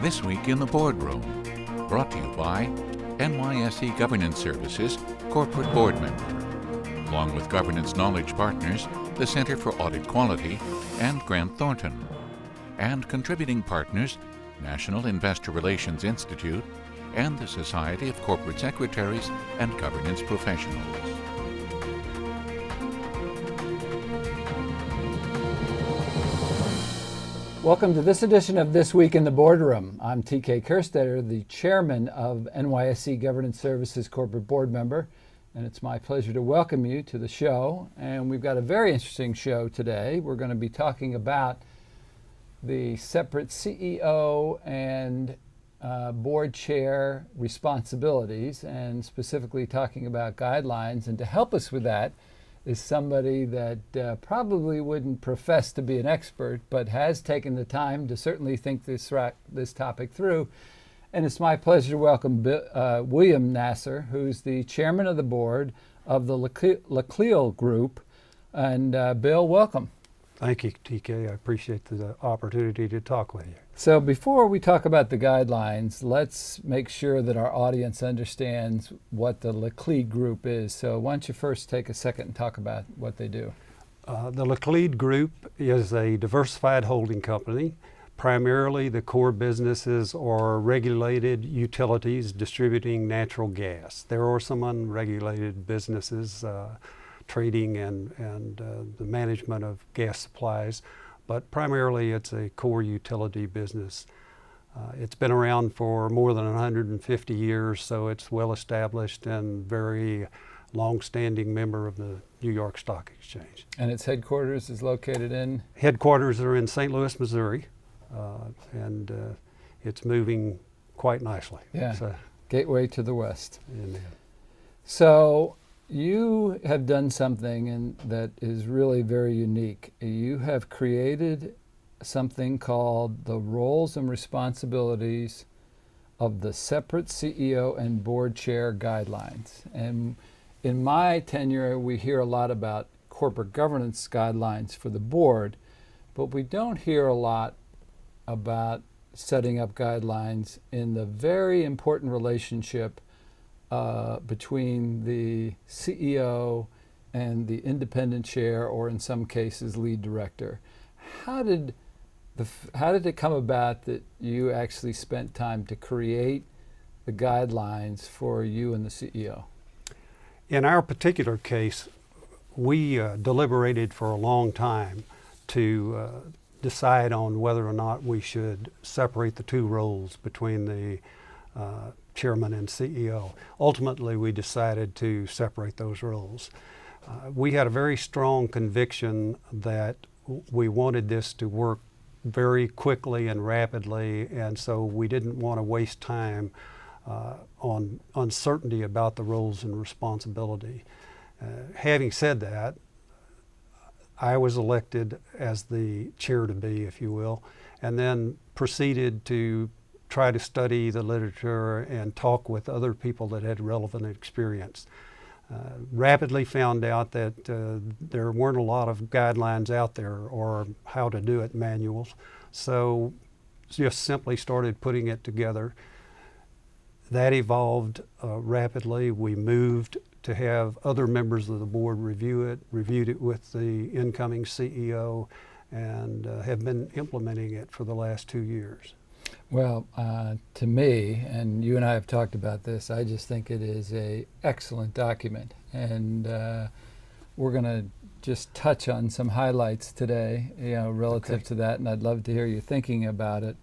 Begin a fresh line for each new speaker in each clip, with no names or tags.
This Week in the Boardroom, brought to you by NYSE Governance Services Corporate Board Member, along with Governance Knowledge Partners, the Center for Audit Quality, and Grant Thornton, and contributing partners, National Investor Relations Institute, and the Society of Corporate Secretaries and Governance Professionals.
Welcome to this edition of This Week in the Boardroom. I'm TK Kerstetter, the chairman of NYSE Governance Services Corporate Board Member, and it's my pleasure to welcome you to the show. And we've got a very interesting show today. We're going to be talking about the separate CEO and board chair responsibilities, and specifically talking about guidelines. And to help us with that is somebody that probably wouldn't profess to be an expert, but has taken the time to certainly think this topic through. And it's my pleasure to welcome William Nasser, who's the chairman of the board of the Laclede Group. And Bill, welcome.
Thank you, TK. I appreciate the opportunity to talk with you.
So before we talk about the guidelines, let's make sure that our audience understands what the Laclede Group is. So why don't you first take a second and talk about what they do?
The Laclede Group is a diversified holding company. Primarily, the core businesses are regulated utilities distributing natural gas. There are some unregulated businesses, trading and the management of gas supplies, but primarily it's a core utility business. It's been around for more than 150 years, so it's well established and very long-standing member of the New York Stock Exchange.
And its headquarters is located in?
Headquarters are in St. Louis, Missouri, and it's moving quite nicely.
Yeah,
so,
gateway to the West.
And,
So you have done something that is really very unique. You have created something called the roles and responsibilities of the separate CEO and board chair guidelines. And in my tenure, we hear a lot about corporate governance guidelines for the board, but we don't hear a lot about setting up guidelines in the very important relationship between the CEO and the independent chair, or in some cases, lead director. How did it come about that you actually spent time to create the guidelines for you and the CEO?
In our particular case, we deliberated for a long time to decide on whether or not we should separate the two roles between the chairman and CEO. Ultimately, we decided to separate those roles. We had a very strong conviction that we wanted this to work very quickly and rapidly, and so we didn't want to waste time on uncertainty about the roles and responsibility. Having said that, I was elected as the chair-to-be, if you will, and then proceeded to try to study the literature and talk with other people that had relevant experience. Rapidly found out that there weren't a lot of guidelines out there or how to do it manuals, so just simply started putting it together. That evolved rapidly. We moved to have other members of the board review it, reviewed it with the incoming CEO, and have been implementing it for the last 2 years.
Well, to me, and you and I have talked about this, I just think it is an excellent document. And we're going to just touch on some highlights today, relative to that, and I'd love to hear you thinking about it.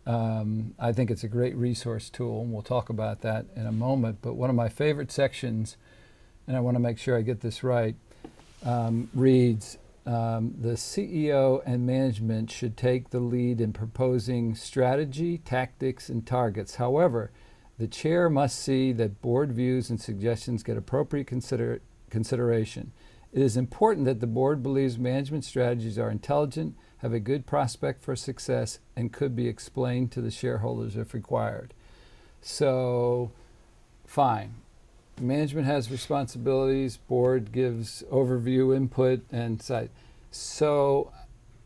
I think it's a great resource tool, and we'll talk about that in a moment. But one of my favorite sections, and I want to make sure I get this right, reads, the CEO and management should take the lead in proposing strategy, tactics, and targets. However, the chair must see that board views and suggestions get appropriate consideration. It is important that the board believes management strategies are intelligent, have a good prospect for success, and could be explained to the shareholders if required. So, fine. Management has responsibilities, board gives overview, input, and site. So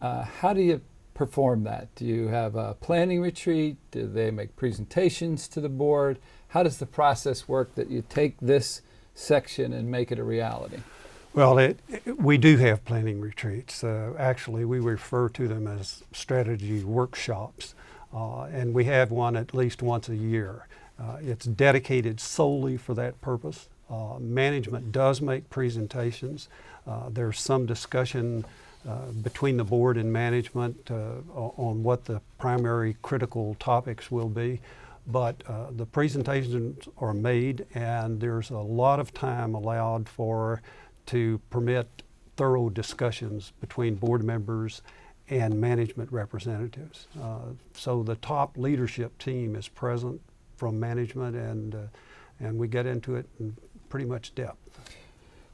how do you perform that? Do you have a planning retreat? Do they make presentations to the board? How does the process work that you take this section and make it a reality?
Well, we do have planning retreats. Actually, we refer to them as strategy workshops, and we have one at least once a year. It's dedicated solely for that purpose. Management does make presentations. There's some discussion between the board and management on what the primary critical topics will be. But the presentations are made, and there's a lot of time allowed to permit thorough discussions between board members and management representatives. So the top leadership team is present from management, and we get into it in pretty much depth.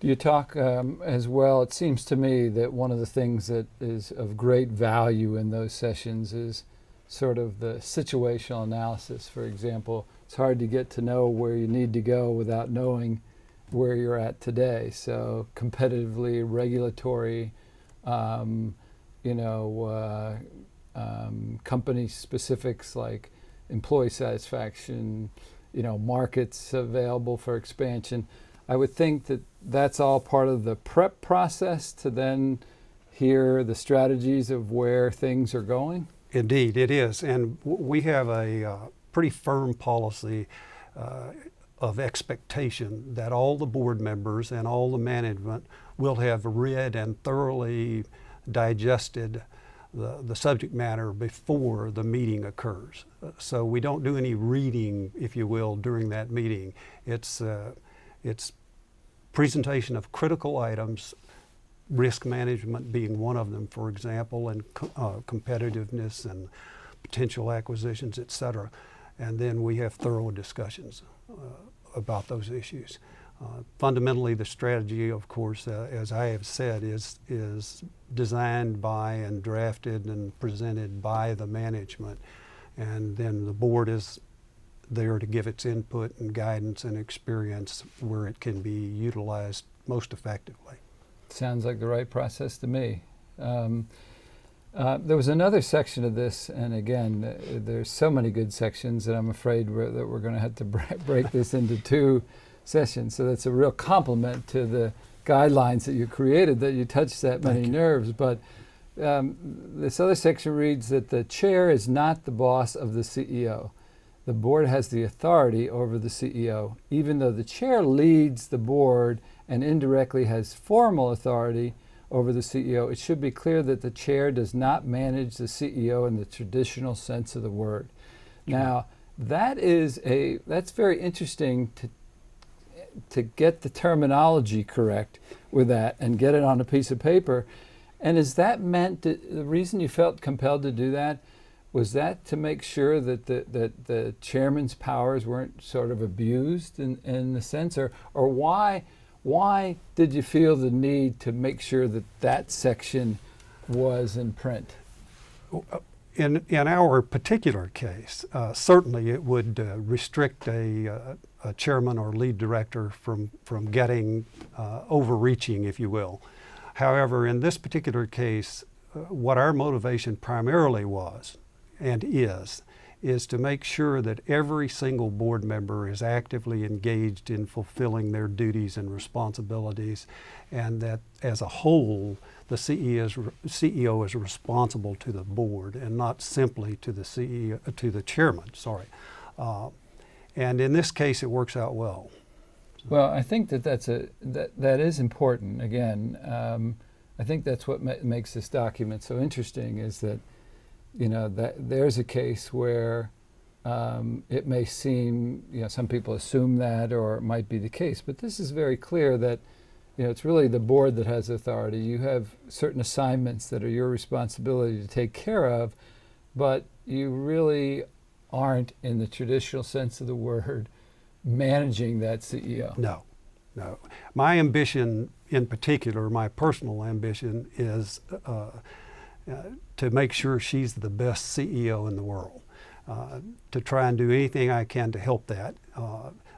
Do you talk as well? It seems to me that one of the things that is of great value in those sessions is sort of the situational analysis. For example, it's hard to get to know where you need to go without knowing where you're at today. So competitively, regulatory, company specifics like employee satisfaction, markets available for expansion. I would think that that's all part of the prep process to then hear the strategies of where things are going.
Indeed, it is. And we have a pretty firm policy of expectation that all the board members and all the management will have read and thoroughly digested the subject matter before the meeting occurs. So we don't do any reading, if you will, during that meeting. It's presentation of critical items, risk management being one of them, for example, and competitiveness and potential acquisitions, et cetera. And then we have thorough discussions about those issues. Fundamentally, the strategy, of course, as I have said, is designed by and drafted and presented by the management. And then the board is there to give its input and guidance and experience where it can be utilized most effectively.
Sounds like the right process to me. There was another section of this, and again, there's so many good sections that I'm afraid that we're going to have to break this into two sessions. So that's a real compliment to the guidelines that you created, that you touched that many nerves. But this other section reads that the chair is not the boss of the CEO. The board has the authority over the CEO. Even though the chair leads the board and indirectly has formal authority over the CEO, it should be clear that the chair does not manage the CEO in the traditional sense of the word. Now, that's very interesting to get the terminology correct with that and get it on a piece of paper. And is that meant the reason you felt compelled to do that? Was that to make sure that the chairman's powers weren't sort of abused in the sense, or why did you feel the need to make sure that section was in print?
In our particular case, certainly it would restrict a chairman or lead director from getting overreaching, if you will. However, in this particular case, what our motivation primarily was and is to make sure that every single board member is actively engaged in fulfilling their duties and responsibilities, and that as a whole, the CEO is responsible to the board and not simply to the chairman. And in this case, it works out well.
Well, I think that is important. Again, I think that's what makes this document so interesting, is that that there's a case where it may seem, some people assume that, or it might be the case, but this is very clear that it's really the board that has authority. You have certain assignments that are your responsibility to take care of, but you really aren't, in the traditional sense of the word, managing that CEO.
No. My ambition in particular, my personal ambition, is to make sure she's the best CEO in the world, to try and do anything I can to help that.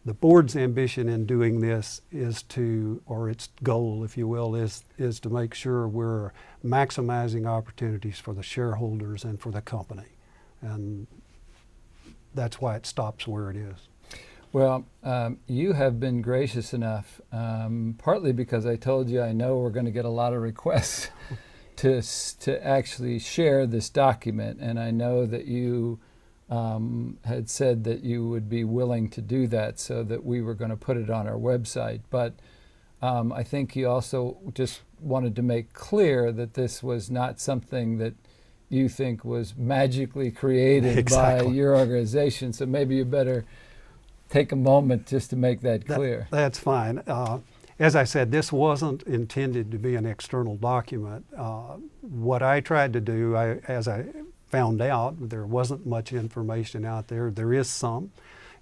The board's ambition in doing this is to, or its goal, if you will, is to make sure we're maximizing opportunities for the shareholders and for the company. And that's why it stops where it is.
Well, you have been gracious enough, partly because I told you I know we're going to get a lot of requests to actually share this document, and I know that you had said that you would be willing to do that, so that we were going to put it on our website. But I think you also just wanted to make clear that this was not something that you think was magically created
Exactly.
by your organization. So maybe you better take a moment just to make that clear.
That's fine. As I said, this wasn't intended to be an external document. What I tried to do, as I found out, there wasn't much information out there. There is some.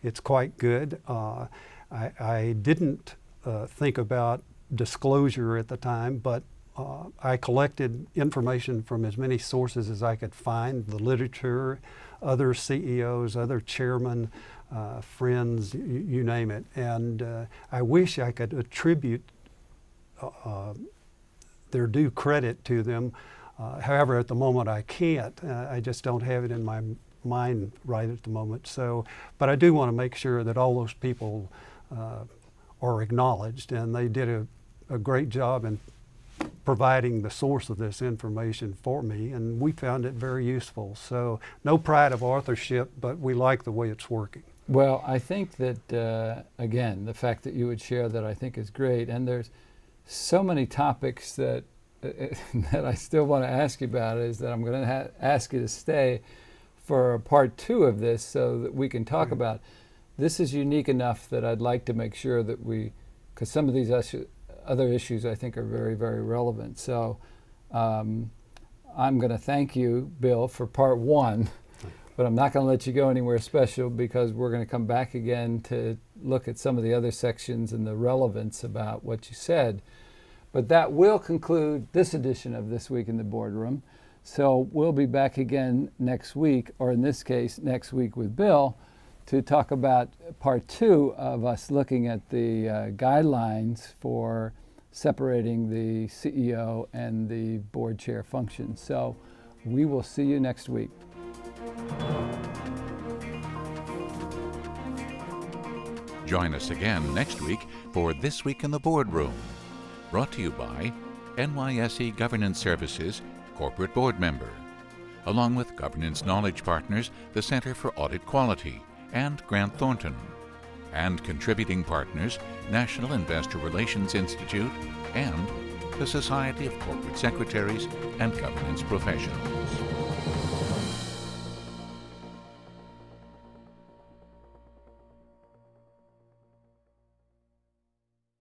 It's quite good. I didn't think about disclosure at the time, but I collected information from as many sources as I could find, the literature, other CEOs, other chairmen, friends, you name it. And I wish I could attribute their due credit to them. However, at the moment I can't. I just don't have it in my mind right at the moment. So, but I do want to make sure that all those people are acknowledged, and they did a great job in providing the source of this information for me, and we found it very useful. So no pride of authorship, but we like the way it's working.
Well, I think that, again, the fact that you would share that I think is great. And there's so many topics that that I still want to ask you about, is that I'm going to ask you to stay for part 2 of this so that we can talk about. This is unique enough that I'd like to make sure that because some of these other issues I think are very, very relevant. So I'm going to thank you, Bill, for part 1. But I'm not going to let you go anywhere special, because we're going to come back again to look at some of the other sections and the relevance about what you said. But that will conclude this edition of This Week in the Boardroom. So we'll be back again next week, or in this case, next week with Bill, to talk about part 2 of us looking at the guidelines for separating the CEO and the board chair function. So we will see you next week.
Join us again next week for This Week in the Boardroom, brought to you by NYSE Governance Services, Corporate Board Member, along with Governance Knowledge Partners, the Center for Audit Quality, and Grant Thornton, and contributing partners, National Investor Relations Institute, and the Society of Corporate Secretaries and Governance Professionals.